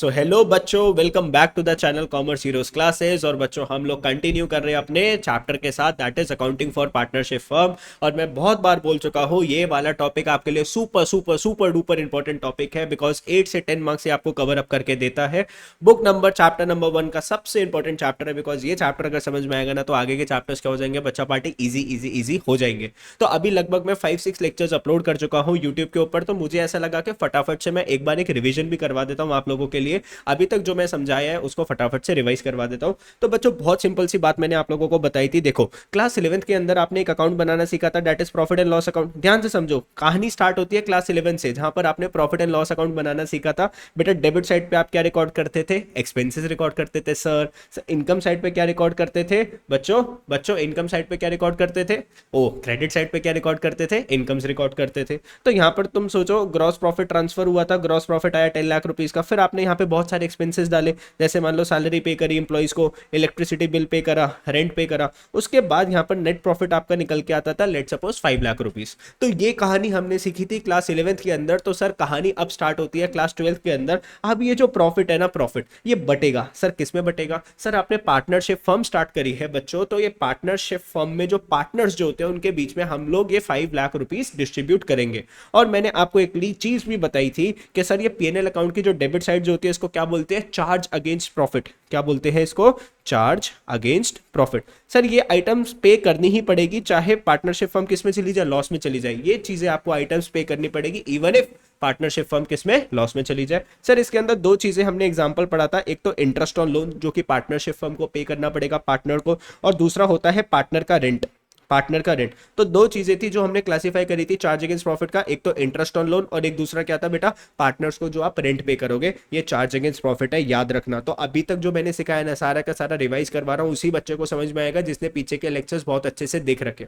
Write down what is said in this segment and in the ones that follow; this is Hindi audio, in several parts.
सो हेलो बच्चों, welcome back to the channel commerce heroes classes. और बच्चों हम लोग कंटिन्यू कर रहे हैं अपने चैप्टर के साथ, that is accounting for partnership firm. और मैं बहुत बार बोल चुका हूँ, ये वाला टॉपिक आपके लिए super super super duper important topic है, बिकॉज 8 से 10 मार्क्स से आपको कवर अप करके देता है। बुक नंबर चैप्टर नंबर 1 का सबसे इंपॉर्टेंट चैप्टर है, बिकॉज ये चैप्टर अगर समझ में आएगा ना तो आगे के चैप्टर्स क्या हो जाएंगे बच्चा पार्टी इजी इजी इजी हो जाएंगे। तो अभी लगभग मैं 5-6 लेक्चर्स अपलोड कर चुका हूँ यूट्यूब के ऊपर, तो मुझे ऐसा लगा कि फटाफट से मैं एक बार एक रिवीजन भी करवा देता हूँ आप लोगों के लिए। अभी तक जो मैं समझाया है उसको फटाफट से रिवाइज करवा देता हूं। तो बच्चों बहुत सिंपल सी बात मैंने आप लोगों को बताई थी। देखो, क्लास 11th के अंदर आपने एक अकाउंट बनाना सीखा था, that is profit and loss account. ध्यान से समझो, कहानी स्टार्ट होती है क्लास 11 से, जहां पर आपने प्रॉफिट एंड लॉस अकाउंट बनाना सीखा था। बेटा डेबिट साइड पे आप क्या रिकॉर्ड करते थे? एक्सपेंसेस रिकॉर्ड करते थे सर। इनकम साइड पे क्या रिकॉर्ड करते थे बच्चों? बच्चों इनकम साइड पे क्या रिकॉर्ड करते थे? ओ, क्रेडिट साइड पे क्या रिकॉर्ड करते थे? इनकम्स रिकॉर्ड करते थे। तो यहां पर तुम सोचो, ग्रॉस प्रॉफिट ट्रांसफर हुआ था, ग्रॉस प्रॉफिट आया 10 लाख रुपीज का। फिर आपने यहाँ पे बहुत सारे एक्सपेंसेस डाले, जैसे मान लो सैलरी पे करी इंप्लॉइज को, इलेक्ट्रिसिटी बिल पे करा, रेंट पे करा। उसके बाद यहाँ पर नेट प्रॉफिट आपका निकल के आता था, लेट सपोज 5 लाख रुपीस। तो ये कहानी हमने सीखी थी क्लास 11th के अंदर। तो सर कहानी अब स्टार्ट होती है क्लास 12th के अंदर। अब ये जो प्रॉफिट है ना, प्रॉफिट ये बटेगा सर, किस में बटेगा? सर आपने पार्टनरशिप फर्म स्टार्ट करी है बच्चों, तो ये पार्टनरशिप फर्म में जो पार्टनर्स जो होते हैं उनके बीच में हम लोग ये 5 लाख रुपीस डिस्ट्रीब्यूट करेंगे। और मैंने आपको एक चीज भी बताई थी कि सर ये पीएनएल अकाउंट की जो डेबिट साइड जो होती है इसको क्या बोलते हैं? Charge against profit. क्या बोलते हैं इसको? Charge against profit. सर ये आइटम्स पे करनी ही पड़ेगी, चाहे पार्टनरशिप फर्म किस में चली जाए, लॉस में चली जाए। ये चीजें आपको आइटम्स पे करनी पड़ेगी इवन इफ पार्टनरशिप फर्म किस में, लॉस में चली जाए। सर इसके अंदर दो चीजें हमने एग्जांपल पढ़ा था, एक तो इंटरेस्ट ऑन लोन जो कि पार्टनरशिप फर्म को पे करना पड़ेगा पार्टनर को, और दूसरा होता है पार्टनर का रेंट। पार्टनर का रेंट। तो दो चीजें थी जो हमने क्लासिफाई करी थी चार्ज अगेंस्ट प्रॉफिट का, एक तो इंटरेस्ट ऑन लोन और एक दूसरा क्या था बेटा? पार्टनर्स को जो आप रेंट पे करोगे, ये चार्ज अगेंस्ट प्रॉफिट है, याद रखना। तो अभी तक जो मैंने सिखाया ना, सारा का सारा रिवाइज करवा रहा हूँ, उसी बच्चे को समझ में आएगा जिसने पीछे के लेक्चर्स बहुत अच्छे से देख रखे।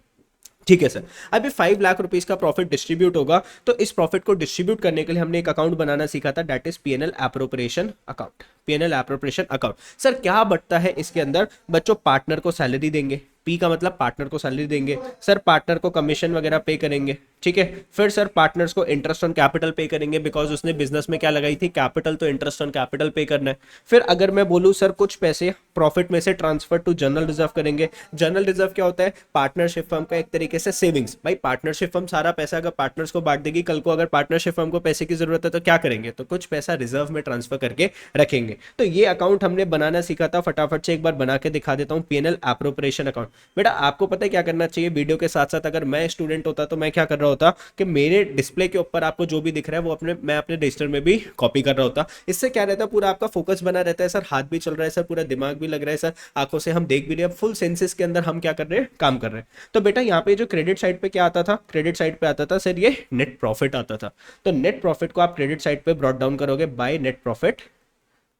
ठीक है सर। अभी 5 लाख रुपीस का प्रॉफिट डिस्ट्रीब्यूट होगा, तो इस प्रॉफिट को डिस्ट्रीब्यूट करने के लिए हमने एक अकाउंट बनाना सीखा था, that is PNL appropriation account. PNL appropriation account. Sir क्या बटता है इसके अंदर बच्चों? पार्टनर को सैलरी देंगे, पी का मतलब पार्टनर को सैलरी देंगे सर, पार्टनर को कमीशन वगैरह पे करेंगे, ठीक है। फिर सर पार्टनर्स को इंटरेस्ट ऑन कैपिटल पे करेंगे, बिकॉज उसने बिजनेस में क्या लगाई थी? कैपिटल, तो इंटरेस्ट ऑन कैपिटल पे करना है। फिर अगर मैं बोलूं सर कुछ पैसे प्रॉफिट में से ट्रांसफर टू जनरल रिजर्व करेंगे। जनरल रिजर्व क्या होता है? पार्टनरशिप फर्म का एक तरीके से सेविंग्स। भाई पार्टनरशिप फर्म सारा पैसा अगर पार्टनर्स को बांट देगी, कल को अगर पार्टनरशिप फर्म को पैसे की जरूरत है तो क्या करेंगे? तो कुछ पैसा रिजर्व में ट्रांसफर करके रखेंगे। तो ये अकाउंट हमने बनाना सीखा था, फटाफट से एक बार बना के दिखा देता हूं, पीएनएल एप्रोप्रिएशन अकाउंट। बेटा आपको पता है क्या करना चाहिए? वीडियो के साथ साथ अगर मैं स्टूडेंट होता तो मैं क्या कर रहा होता कि मेरे डिस्प्ले के ऊपर आपको जो भी दिख रहा है वो मैं अपने रजिस्टर में भी कॉपी कर रहा होता। इससे क्या रहता है, पूरा आपका फोकस बना रहता है सर, हाथ भी चल रहा है सर, पूरा दिमाग भी लग रहा है सर, आंखों से हम देख भी रहे हैं, फुल सेंसेस के अंदर हम क्या कर रहे हैं? काम कर रहे हैं। तो बेटा यहाँ पे जो क्रेडिट साइड पे क्या आता था? क्रेडिट साइड पे आता था सर ये नेट प्रॉफिट आता था। तो नेट प्रॉफिट को आप क्रेडिट साइड पे ब्रॉट डाउन करोगे बाय नेट प्रॉफिट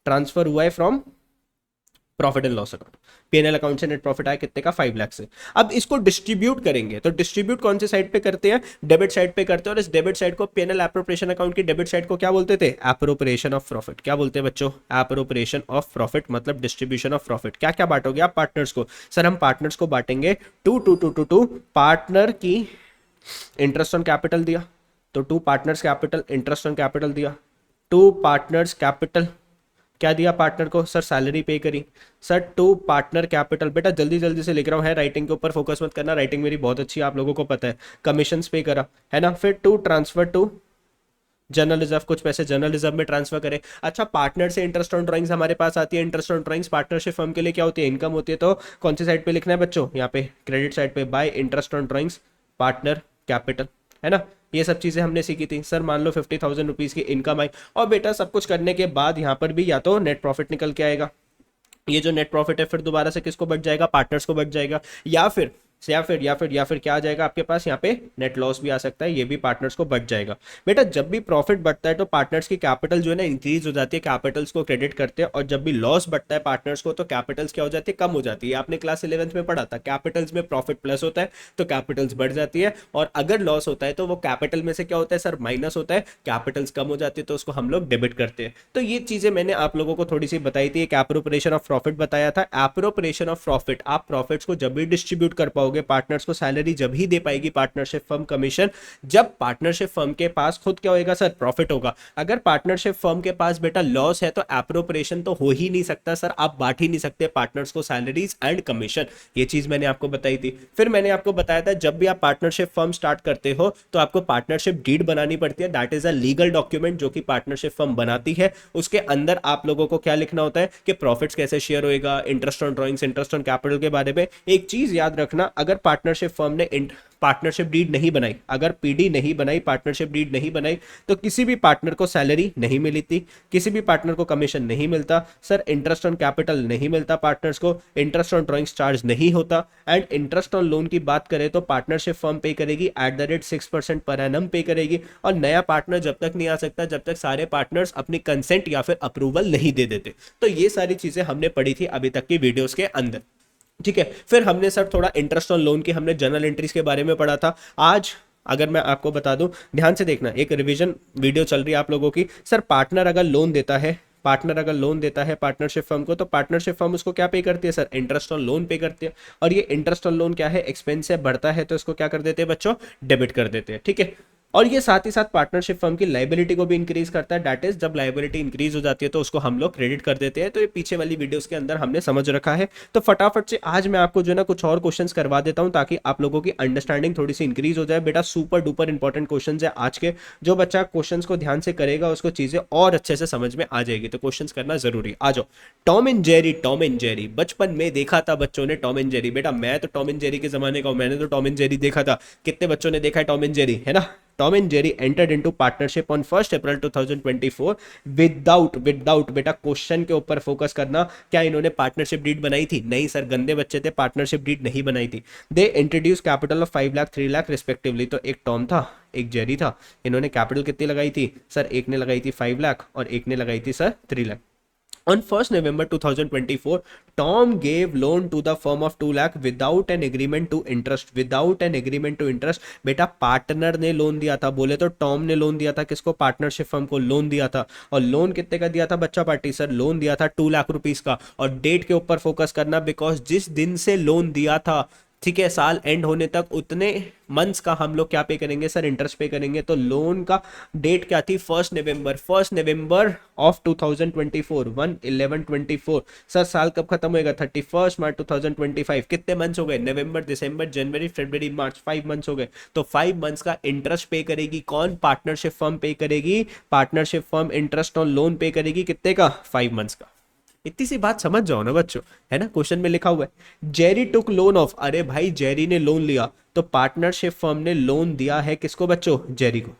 ट्रांसफर हुआ है from profit and loss account. PNL account से नेट प्रॉफिट आया कितने का? 5 लाख से। अब इसको डिस्ट्रीब्यूट करेंगे, तो डिस्ट्रीब्यूट कौन से साइड पे करते हैं? डेबिट साइड पे करते हैं। और इस डेबिट साइड को पीएनएल एप्रोप्रिएशन अकाउंट की डेबिट साइड को क्या बोलते थे? Appropriation of profit. क्या बोलते हैं बच्चों? एप्रोप्रिएशन ऑफ प्रॉफिट मतलब डिस्ट्रीब्यूशन ऑफ प्रॉफिट। क्या क्या बांटोगे आप पार्टनर्स को? सर हम पार्टनर्स को बांटेंगे टू पार्टनर की इंटरेस्ट ऑन कैपिटल दिया, तो to partners capital, interest on capital दिया। टू पार्टनर्स कैपिटल क्या दिया पार्टनर को? सर सैलरी पे करी। सर टू पार्टनर कैपिटल, बेटा जल्दी जल्दी से लिख रहा हूँ, है राइटिंग के ऊपर फोकस मत करना, राइटिंग मेरी बहुत अच्छी है आप लोगों को पता है। कमीशंस पे करा है ना। फिर to transfer to general reserve, कुछ पैसे जनरल रिजर्व में ट्रांसफर करें। अच्छा पार्टनर से इंटरेस्ट ऑन ड्राइंग्स हमारे पास आती है, interest on drawings partnership firm के लिए क्या होती है? इनकम होती है। तो कौन सी साइड पे लिखना है बच्चों? यहाँ पे क्रेडिट साइड पे bye interest on drawings partner capital, है ना। ये सब चीजें हमने सीखी थी। सर मान लो 50,000 रुपीज की इनकम आई, और बेटा सब कुछ करने के बाद यहाँ पर भी या तो नेट प्रॉफिट निकल के आएगा, ये जो नेट प्रॉफिट है फिर दोबारा से किसको बच जाएगा? पार्टनर्स को बच जाएगा। या फिर क्या आ जाएगा आपके पास? यहाँ पे नेट लॉस भी आ सकता है, ये भी पार्टनर्स को बच जाएगा। बेटा जब भी प्रॉफिट बढ़ता है तो पार्टनर्स की कैपिटल जो है ना इंक्रीज हो जाती है, कैपिटल्स को क्रेडिट करते हैं। और जब भी लॉस बढ़ता है पार्टनर्स को तो कैपिटल्स क्या हो जाती है? कम हो जाती है। आपने क्लास 11th में पढ़ा था, कैपिटल्स में प्रॉफिट प्लस होता है तो कैपिटल्स बढ़ जाती है, और अगर लॉस होता है तो वो कैपिटल में से क्या होता है सर? माइनस होता है, कैपिटल्स कम हो जाती है तो उसको हम लोग डेबिट करते हैं। तो ये चीजें मैंने आप लोगों को थोड़ी सी बताई थी। एक एप्रोप्रिएशन ऑफ प्रॉफिट बताया था। एप्रोप्रिएशन ऑफ प्रॉफिट, आप प्रॉफिट्स को जब भी डिस्ट्रीब्यूट कर पाओगे पाओगे, पार्टनर्स को सैलरी जब ही दे पाएगी पार्टनरशिप फर्म कमीशन, जब पार्टनरशिप फर्म के पास खुद क्या होएगा सर, प्रॉफिट होगा। अगर पार्टनरशिप फर्म के पास बेटा लॉस है तो एप्रोप्रिएशन तो हो ही नहीं सकता सर, आप बांट ही नहीं सकते पार्टनर्स को सैलरीज एंड कमीशन। ये चीज मैंने आपको बताई थी। फिर मैंने आपको बताया था जब भी आप पार्टनरशिप फर्म स्टार्ट करते हो तो आपको पार्टनरशिप डीड बनानी पड़ती है, that is a legal document जो कि पार्टनरशिप फर्म बनाती है। उसके अंदर आप लोगों को क्या लिखना होता है कि प्रॉफिट्स कैसे शेयर होएगा, interest on drawings, interest on capital के बारे में। एक चीज याद रखना, अगर पार्टनरशिप फर्म ने पार्टनरशिप डीड नहीं बनाई, अगर पीडी नहीं बनाई, पार्टनरशिप डीड नहीं बनाई, तो किसी भी पार्टनर को सैलरी नहीं मिली थी, किसी भी पार्टनर को कमीशन नहीं मिलता सर, इंटरेस्ट ऑन कैपिटल नहीं मिलता पार्टनर्स को, इंटरेस्ट ऑन ड्रॉइंग्स चार्ज नहीं होता, एंड इंटरेस्ट ऑन लोन की बात करें तो पार्टनरशिप फर्म पे करेगी @6% पर एनम पे करेगी। और नया पार्टनर जब तक नहीं आ सकता जब तक सारे पार्टनर्स अपनी कंसेंट या फिर अप्रूवल नहीं दे देते। तो ये सारी चीजें हमने पढ़ी थी अभी तक की वीडियोस के अंदर, ठीक है। फिर हमने सर थोड़ा इंटरेस्ट ऑन लोन की हमने जर्नल एंट्रीज के बारे में पढ़ा था। आज अगर मैं आपको बता दूं, ध्यान से देखना, एक रिवीजन वीडियो चल रही है आप लोगों की। सर पार्टनर अगर लोन देता है, पार्टनर अगर लोन देता है पार्टनरशिप फर्म को, तो पार्टनरशिप फर्म उसको क्या पे करती है सर, इंटरेस्ट ऑन लोन पे करती है। और ये इंटरेस्ट ऑन लोन क्या है, एक्सपेंस से बढ़ता है तो इसको क्या कर देते हैं बच्चों, डेबिट कर देते हैं, ठीक है। और ये साथ ही साथ पार्टनरशिप फर्म की लाइबिलिटी को भी इंक्रीज करता है, दैट इज जब लाइबिलिटी इंक्रीज हो जाती है तो उसको हम लोग क्रेडिट कर देते हैं। तो ये पीछे वाली वीडियोस के अंदर हमने समझ रखा है। तो फटाफट से आज मैं आपको जो है ना कुछ और क्वेश्चंस करवा देता हूं ताकि आप लोगों की अंडरस्टैंडिंग थोड़ी सी इंक्रीज हो जाए। बेटा सुपर डुपर इंपॉर्टेंट क्वेश्चंस है आज के, जो बच्चा क्वेश्चंस को ध्यान से करेगा उसको चीजें और अच्छे से समझ में आ जाएगी, तो क्वेश्चंस करना जरूरी। आ जाओ, Tom and Jerry, Tom and Jerry बचपन में देखा था बच्चों ने टॉम एंड जेरी। बेटा मैं तो टॉम एंड जेरी के जमाने का हूं, मैंने तो टॉम एंड जेरी देखा था। कितने बच्चों ने देखा है टॉम एंड जेरी, है ना। Tom and Jerry entered into partnership on 1 April 2024 without बेटा क्वेश्चन के ऊपर फोकस करना। क्या इन्होंने पार्टनरशिप डीड बनाई थी? नहीं सर, गंदे बच्चे थे, पार्टनरशिप डीड नहीं बनाई थी। They introduce capital of 5 lakh 3 lakh respectively. तो एक टॉम था, एक जेरी था, इन्होंने कैपिटल कितनी लगाई थी सर, एक ने लगाई थी 5 लाख और एक ने लगाई थी sir 3 lakh. On 1st November 2024, Tom gave loan to the firm of 2 lakh without an agreement to interest. Without an agreement to interest. बेटा पार्टनर ने लोन दिया था, बोले तो टॉम ने लोन दिया था किसको, पार्टनरशिप फर्म को लोन दिया था। और लोन कितने का दिया था बच्चा पार्टी, सर लोन दिया था 2 लाख रुपीस का। और डेट के ऊपर फोकस करना, बिकॉज जिस दिन से लोन दिया था, ठीक है, साल एंड होने तक उतने मंथ्स का हम लोग क्या पे करेंगे सर, इंटरेस्ट पे करेंगे। तो लोन का डेट क्या थी, 1 नवंबर ऑफ 2024, 1/11/24। सर साल कब खत्म होएगा, 31 मार्च 2025। कितने मंथ्स हो गए, नवंबर, दिसंबर, जनवरी, फरवरी, मार्च, 5 मंथ्स हो गए। तो 5 मंथ्स का इंटरेस्ट पे करेगी कौन, पार्टनरशिप फर्म पे करेगी। Partnership firm interest on loan पे करेगी कितने का, 5 मंथ्स का। इतनी सी बात समझ जाओ ना बच्चों, है ना। क्वेश्चन में लिखा हुआ है जेरी टुक लोन ऑफ, अरे भाई जेरी ने लोन लिया, तो पार्टनरशिप फर्म ने लोन दिया है किसको बच्चों, जेरी को।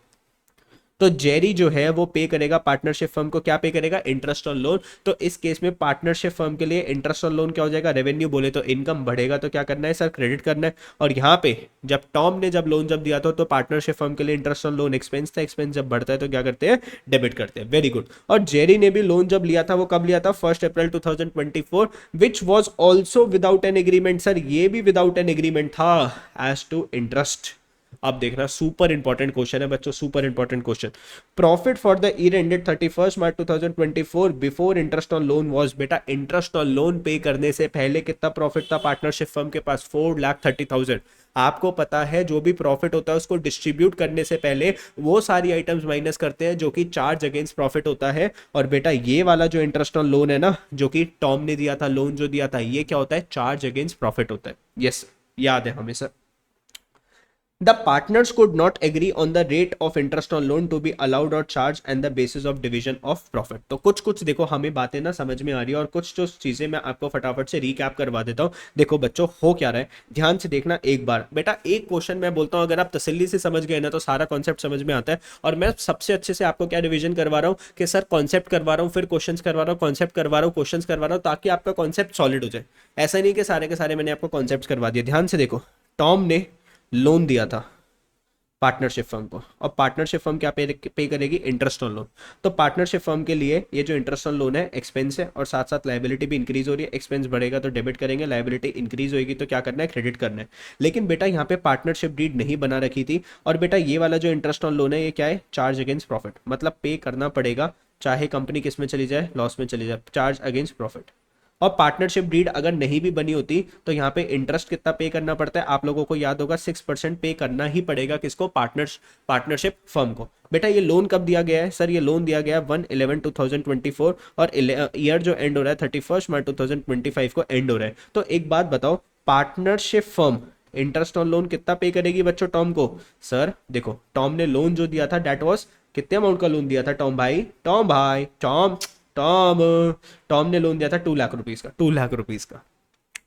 तो जेरी जो है वो पे करेगा पार्टनरशिप फर्म को, क्या पे करेगा, इंटरेस्ट ऑन लोन। तो इस केस में पार्टनरशिप फर्म के लिए इंटरेस्ट ऑन लोन क्या हो जाएगा, रेवेन्यू बोले तो इनकम बढ़ेगा, तो क्या करना है सर, क्रेडिट करना है। और यहाँ पे जब टॉम ने जब लोन जब दिया था तो पार्टनरशिप फर्म के लिए इंटरेस्ट ऑन लोन एक्सपेंस था, एक्सपेंस जब बढ़ता है तो क्या करते हैं, डेबिट करते हैं। Very good. और जेरी ने भी लोन जब लिया था वो कब लिया था, 1 अप्रैल 2024, which was also without an agreement. Sir ये भी विदाउट एन एग्रीमेंट था एज टू इंटरेस्ट। अब देखना सुपर इंपॉर्टेंट क्वेश्चन है बच्चों, super important question. Profit for the year ended 31 March 2024 before interest on loan was. बेटा इंटरेस्ट ऑन लोन पे करने से पहले कितना प्रॉफिट था पार्टनरशिप फर्म के पास, 4,30,000। आपको पता है जो भी प्रॉफिट होता है उसको डिस्ट्रीब्यूट करने से पहले वो सारी आइटम्स माइनस करते हैं जो कि चार्ज अगेंस्ट प्रॉफिट होता है। और बेटा ये वाला जो इंटरेस्ट ऑन लोन है ना, जो कि टॉम ने दिया था, लोन जो दिया था, ये क्या होता है, चार्ज अगेंस्ट प्रॉफिट होता है। यस, याद है हमेशा। The partners could not agree on the rate of interest on loan to be allowed or charged and the basis of division of profit। तो कुछ कुछ देखो हमें बातें ना समझ में आ रही है और कुछ जो चीजें मैं आपको फटाफट से रिकैप करवा देता हूँ। देखो बच्चों हो क्या रहा है, ध्यान से देखना एक बार। बेटा एक क्वेश्चन मैं बोलता हूँ, अगर आप तसल्ली से समझ गए ना तो सारा कॉन्सेप्ट समझ में आता है। और मैं सबसे अच्छे से आपको क्या रिविजन करवा रहा हूँ कि सर कॉन्सेप्ट करवा रहा हूँ, फिर क्वेश्चन करवा रहा हूँ, कॉन्सेप्ट करवा रहा हूँ, क्वेश्चन करवा रहा हूँ, ताकि आपका कॉन्सेप्ट सॉलिड हो जाए। ऐसा नहीं कि सारे के सारे मैंने आपको कॉन्सेप्ट करवा दिया। ध्यान से देखो, टॉम ने लोन दिया था पार्टनरशिप फर्म को, और पार्टनरशिप फर्म क्या पे करेगी, इंटरेस्ट ऑन लोन। तो पार्टनरशिप फर्म के लिए ये जो इंटरेस्ट ऑन लोन है एक्सपेंस है, और साथ साथ लाइबिलिटी भी इंक्रीज हो रही है। एक्सपेंस बढ़ेगा तो डेबिट करेंगे, लाइबिलिटी इंक्रीज होगी तो क्या करना है, क्रेडिट करना है। लेकिन बेटा यहाँ पे पार्टनरशिप डीड नहीं बना रखी थी। और बेटा ये वाला जो इंटरेस्ट ऑन लोन है ये क्या है, चार्ज अगेंस्ट प्रॉफिट, मतलब पे करना पड़ेगा चाहे कंपनी किस में चली जाए, लॉस में चली जाए, चार्ज अगेंस्ट प्रॉफिट। और पार्टनरशिप डीड अगर नहीं भी बनी होती तो यहाँ पे इंटरेस्ट कितना पे करना पड़ता है, आप लोगों को याद होगा 6% पे करना ही पड़ेगा किसको, पार्टनरशिप फर्म को। बेटा ये लोन कब दिया गया है सर, ये लोन दिया गया है 1/11/2024 और ईयर जो एंड हो रहा है 31 मार्च 2025 को एंड हो रहा है। तो एक बात बताओ, partnership firm interest on loan कितना पे करेगी बच्चों टॉम को? सर देखो टॉम ने लोन जो दिया था डेट वॉज, कितने अमाउंट का लोन दिया था टॉम भाई, टॉम टॉम टॉम ने लोन दिया था 2 लाख रुपीज का, 2 लाख रुपीज का।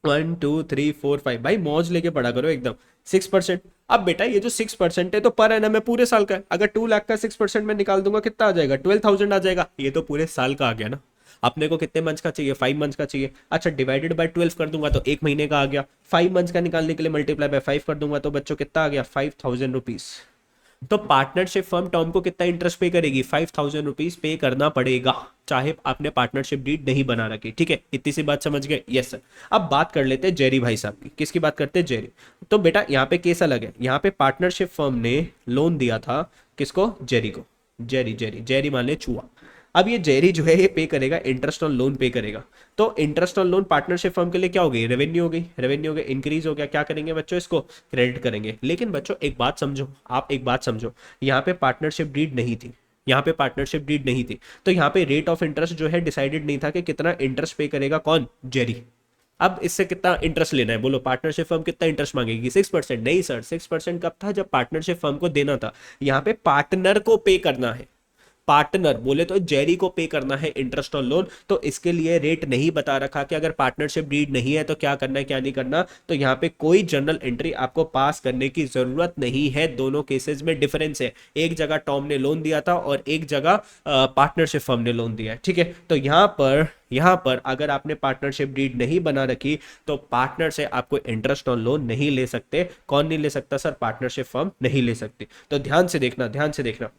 1 2 3 4 5 भाई मौज लेके पढ़ा करो एकदम। 6%। अब बेटा ये जो 6% है तो पर एनम है, पूरे साल का है। अगर 2 लाख का 6% में निकाल दूंगा कितना आ जाएगा, 12,000 आ जाएगा। ये तो पूरे साल का आ गया ना। अपने को कितने मंथ्स का चाहिए, 5 मंथ्स का चाहिए। अच्छा डिवाइडेड बाय 12 कर दूंगा तो 1 महीने का आ गया। 5 मंथ्स का निकालने के लिए मल्टीप्लाई बाय 5 कर दूंगा तो बच्चों कितना आ गया, 5,000 रुपीज। तो पार्टनरशिप फर्म टर्म को कितना इंटरेस्ट पे करेगी, 5,000 रुपीज पे करना पड़ेगा, चाहे आपने पार्टनरशिप डीड नहीं बना रखी। ठीक है, इतनी सी बात समझ गए? Yes sir. अब बात कर लेते हैं जेरी भाई साहब की। किसकी बात करते हैं, जेरी। तो बेटा यहाँ पे केस अलग है, यहाँ पे पार्टनरशिप फर्म ने लोन दिया था किसको, जेरी को। जेरी जेरी जेरी मान ले चूहा। अब ये जेरी जो है ये पे करेगा, इंटरेस्ट ऑन लोन पे करेगा। तो interest on loan partnership firm के लिए क्या हो गई, रेवेन्यू हो गई। रेवेन्यू हो गया, इंक्रीज हो गया। क्या करेंगे बच्चों, इसको क्रेडिट करेंगे। लेकिन बच्चों एक बात समझो, आप एक बात समझो, यहाँ पे पार्टनरशिप डीड नहीं थी, यहाँ पे पार्टनरशिप डीड नहीं थी, तो यहाँ पे रेट ऑफ इंटरेस्ट जो है डिसाइडेड नहीं था कि कितना इंटरेस्ट पे करेगा कौन, जेरी। अब इससे कितना इंटरेस्ट लेना है बोलो, पार्टनरशिप फर्म कितना इंटरेस्ट मांगेगी, 6%? नहीं सर, 6% कब था, जब पार्टनरशिप फर्म को देना था। यहाँ पे पार्टनर को पे करना है, पार्टनर बोले तो जेरी को पे करना है इंटरेस्ट ऑन लोन। तो इसके लिए रेट नहीं बता रखा कि अगर पार्टनरशिप डीड नहीं है तो क्या करना है क्या नहीं करना। तो यहाँ पे कोई जर्नल एंट्री आपको पास करने की जरूरत नहीं है। दोनों केसेस में डिफरेंस है, एक जगह टॉम ने लोन दिया था और एक जगह पार्टनरशिप फर्म ने लोन दिया है। ठीक है, तो यहाँ पर अगर आपने पार्टनरशिप डीड नहीं बना रखी तो पार्टनर से आपको इंटरेस्ट ऑन लोन नहीं ले सकते। कौन नहीं ले सकता सर, पार्टनरशिप फर्म नहीं ले सकती। तो ध्यान से देखना, ध्यान से देखना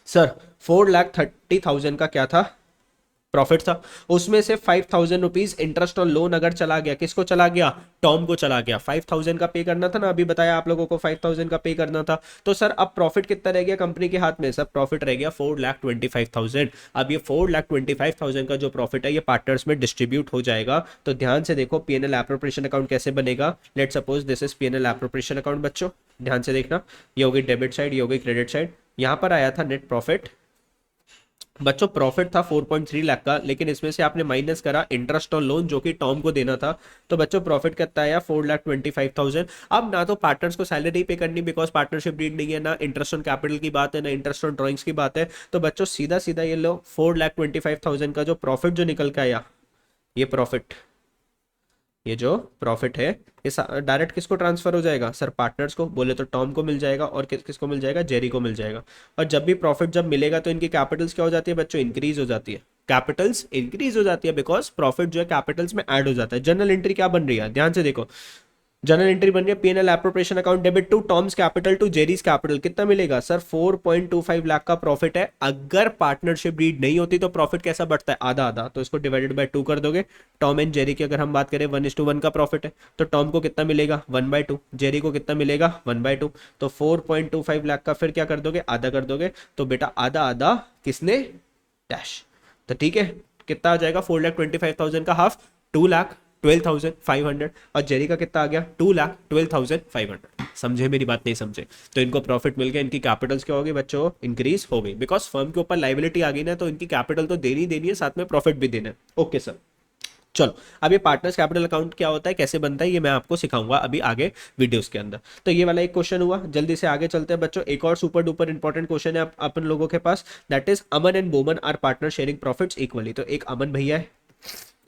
सर। 4,30,000 का क्या था, प्रॉफिट था। उसमें से 5,000 रुपीज इंटरेस्ट ऑन लोन अगर चला गया, किसको चला गया, टॉम को चला गया। 5,000 का पे करना था ना, अभी बताया आप लोगों को 5,000 का पे करना था। तो सर अब प्रॉफिट कितना रह गया कंपनी के हाथ में, सर प्रॉफिट रह गया 4,25,000। अब ये 4,25,000 का जो प्रॉफिट है ये पार्टनर्स में डिस्ट्रीब्यूट हो जाएगा। तो ध्यान से देखो पीएनएल एप्रोप्रिएशन अकाउंट कैसे बनेगा। Let suppose this is PNL appropriation account बच्चों, ध्यान से देखना। ये हो गई डेबिट साइड, ये हो गई क्रेडिट साइड। यहाँ पर आया था नेट प्रॉफिट बच्चों, प्रॉफिट था 4.3 लाख का, लेकिन इसमें से आपने माइनस करा इंटरेस्ट ऑन लोन जो कि टॉम को देना था। तो बच्चों प्रॉफिट कितना आया, 4,25,000। अब ना तो पार्टनर्स को सैलरी पे करनी बिकॉज पार्टनरशिप डीड नहीं है, ना इंटरेस्ट ऑन कैपिटल की बात है, ना इंटरेस्ट ऑन ड्रॉइंग्स की बात है। तो बच्चों सीधा सीधा ये लो 4,25,000 का जो प्रॉफिट जो निकल के आया, ये प्रॉफिट, ये जो प्रॉफिट है ये डायरेक्ट किसको ट्रांसफर हो जाएगा सर, पार्टनर्स को। बोले तो टॉम को मिल जाएगा और किसको मिल जाएगा, जेरी को मिल जाएगा। और जब भी प्रॉफिट जब मिलेगा तो इनकी कैपिटल्स क्या हो जाती है बच्चों, इंक्रीज हो जाती है। कैपिटल्स इंक्रीज हो जाती है बिकॉज प्रॉफिट जो है कैपिटल्स में ऐड हो जाता है। जनरल एंट्री क्या बन रही है, ध्यान से देखो। जनरल एंट्री बन रही है PNL appropriation account debit to Tom's capital to Jerry's capital. कितना मिलेगा सर, 4.25 लाख का प्रॉफिट है। अगर पार्टनरशिप डीड नहीं होती तो प्रॉफिट कैसा बढ़ता है, आधा आधा। तो इसको डिवाइडेड बाय 2 कर दोगे। टॉम एंड जेरी की अगर हम बात करें 1:1 का प्रॉफिट है, तो टॉम को कितना मिलेगा 1/2, जेरी को कितना मिलेगा 1/2। तो 4.25 लाख का फिर क्या कर दोगे, आधा कर दोगे। तो बेटा आधा आधा किसने, डैश। तो ठीक है, कितना आ जाएगा 4,25,000 का हाफ, 2,12,500। और जेरी का कितना आ गया, 2,12,500। समझे मेरी बात, नहीं समझे तो इनको प्रॉफिट मिल गया, इनकी कैपिटल्स क्या हो गई बच्चों, इंक्रीज हो गई। बिकॉज फर्म के ऊपर लाइबिलिटी आ गई ना, तो इनकी कैपिटल तो देनी देनी है, साथ में प्रॉफिट भी देना है। ओके सर, चलो अब ये पार्टनर्स कैपिटल अकाउंट क्या होता है, कैसे बनता है, ये मैं आपको सिखाऊंगा अभी आगे वीडियोस के अंदर। तो ये वाला एक क्वेश्चन हुआ, जल्दी से आगे चलते हैं बच्चों। एक और सुपर डुपर इंपॉर्टेंट क्वेश्चन है अपन लोगों के पास, that is Aman and Boman are partner sharing profits equally. तो एक अमन भैया है,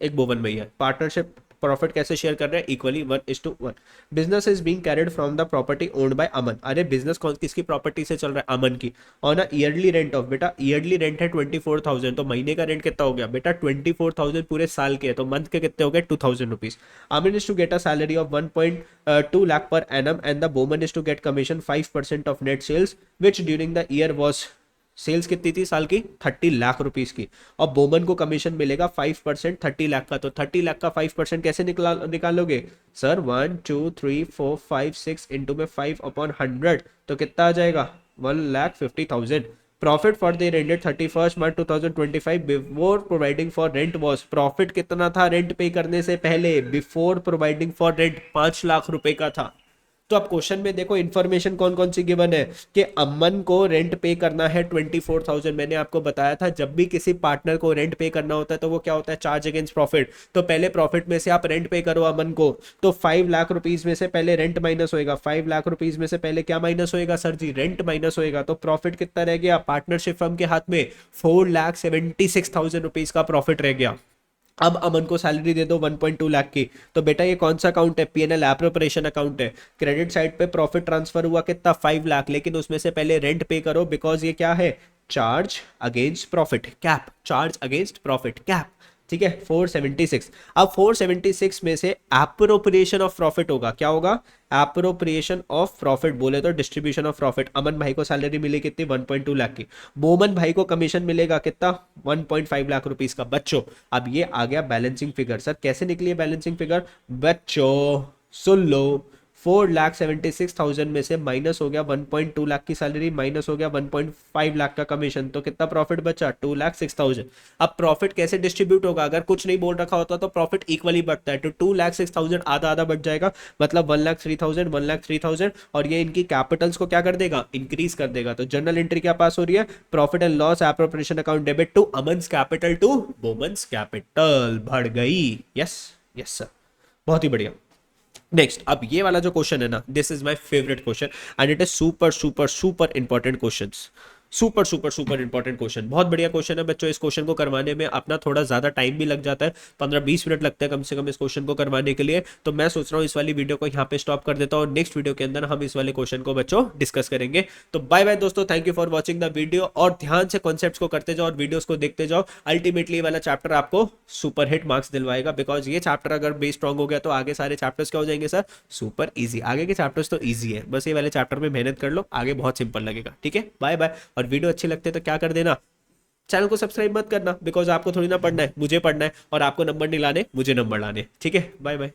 एक बोमन भैया है, पार्टनरशिप प्रॉफिट कैसे शेयर कर रहे हैं, equally 1:1। Business is being carried from the property owned by Aman. अरे बिजनेस कौन किसकी प्रॉपर्टी से चल रहा है, अमन की। On a yearly rent of, बेटा ईयरली रेंट है 24,000, तो महीने का रेंट कितना हो गया बेटा 24,000 पूरे साल के है, तो मंथ के कितने हो गए 2,000 rupees. Aman is to get a salary of 1.2 lakh per annum and the Boman is to get commission 5% of net sales which during the year was, sales कितनी थी साल की 30 लाख रुपीस की। और बोमन को कमीशन मिलेगा 5% 30 लाख का। तो 30 लाख का 5% कैसे निकालोगे सर, 1 2 3 4 5 6 इंटू में 5/100, तो कितना आ जाएगा 1,50,000। Profit for the year ended 31st March 2025 before providing for rent was, profit कितना था रेंट पे करने से पहले, before providing for rent 5 lakh रुपए का था। तो अब क्वेश्चन में देखो इन्फॉर्मेशन कौन कौन सी गिवन है कि अमन को रेंट पे करना है 24,000। मैंने आपको बताया था जब भी किसी पार्टनर को रेंट पे करना होता है तो वो क्या होता है, चार्ज अगेंस्ट प्रॉफिट। तो पहले प्रॉफिट में से आप रेंट पे करो अमन को, तो 5 लाख रुपीज में से पहले रेंट माइनस होएगा, 5 लाख रुपीज में से पहले क्या माइनस होएगा सर जी, रेंट माइनस होएगा। तो प्रॉफिट कितना रह गया पार्टनरशिप फर्म के हाथ में, 4,76,000 रुपीज का प्रॉफिट रह गया। अब अमन को सैलरी दे दो 1.2 लाख की। तो बेटा ये कौन सा अकाउंट है, पीएनएल एप्रोप्रिएशन अकाउंट है। क्रेडिट साइड पे प्रॉफिट ट्रांसफर हुआ कितना, 5 लाख, लेकिन उसमें से पहले रेंट पे करो बिकॉज ये क्या है, charge against profit cap, charge against profit cap, ठीक है 476। अब 476 में से एप्रोप्रिएशन ऑफ प्रॉफिट होगा, क्या होगा, एप्रोप्रिएशन ऑफ प्रॉफिट बोले तो डिस्ट्रीब्यूशन ऑफ प्रॉफिट। अमन भाई को सैलरी मिली कितनी, 1.2 लाख की। बोमन भाई को कमीशन मिलेगा कितना, 1.5 लाख रुपीस का। बच्चों अब ये आ गया बैलेंसिंग फिगर। सर कैसे निकली है बैलेंसिंग फिगर, बच्चों सुन लो, 4,76,000 में से माइनस हो गया 1.2 लाख की सैलरी, माइनस हो गया 1.5 लाख का कमीशन, तो कितना प्रॉफिट बचा, 2,06,000। अब प्रॉफिट कैसे डिस्ट्रीब्यूट होगा, अगर कुछ नहीं बोल रखा होता तो प्रॉफिट इक्वली बढ़ता है, तो 2,06,000 आधा आधा बढ़ जाएगा, मतलब 1,03,000 1,03,000, और ये इनकी कैपिटल्स को क्या कर देगा, इंक्रीज कर देगा। तो जर्नल एंट्री क्या पास हो रही है, profit and loss appropriation account debit to Aman's capital to women's capital, बढ़ गई। यस यस सर, बहुत ही बढ़िया। नेक्स्ट, अब ये वाला जो क्वेश्चन है ना, this is my favourite question and it is super super super important questions, super super super important question, बहुत बढ़िया क्वेश्चन है बच्चों। इस क्वेश्चन को करवाने में अपना थोड़ा ज्यादा टाइम भी लग जाता है, 15-20 मिनट लगते हैं कम से कम इस क्वेश्चन को करवाने के लिए। तो मैं सोच रहा हूँ इस वाली वीडियो को यहाँ पे स्टॉप कर देता हूँ और नेक्स्ट वीडियो के अंदर हम इस वाले क्वेश्चन को बच्चों डिस्कस करेंगे। तो बाय बाय दोस्तों, thank you for watching the video, और ध्यान से कॉन्सेप्ट्स को करते जाओ और वीडियोस को देखते जाओ। अल्टीमेटली वाला चैप्टर आपको सुपर हिट मार्क्स दिलवाएगा, बिकॉज ये चैप्टर अगर बेस स्ट्रॉन्ग हो गया तो आगे सारे चैप्टर्स क्या हो जाएंगे सर, सुपर ईजी। आगे के चैप्टर्स तो ईजी है, बस ये वाले चैप्टर में मेहनत कर लो, आगे बहुत सिंपल लगेगा। ठीक है, बाय बाय। और वीडियो अच्छी लगते तो क्या कर देना, चैनल को सब्सक्राइब मत करना, बिकॉज आपको थोड़ी ना पढ़ना है, मुझे पढ़ना है, और आपको नंबर नहीं लाने, मुझे नंबर लाने। ठीक है, बाय बाय।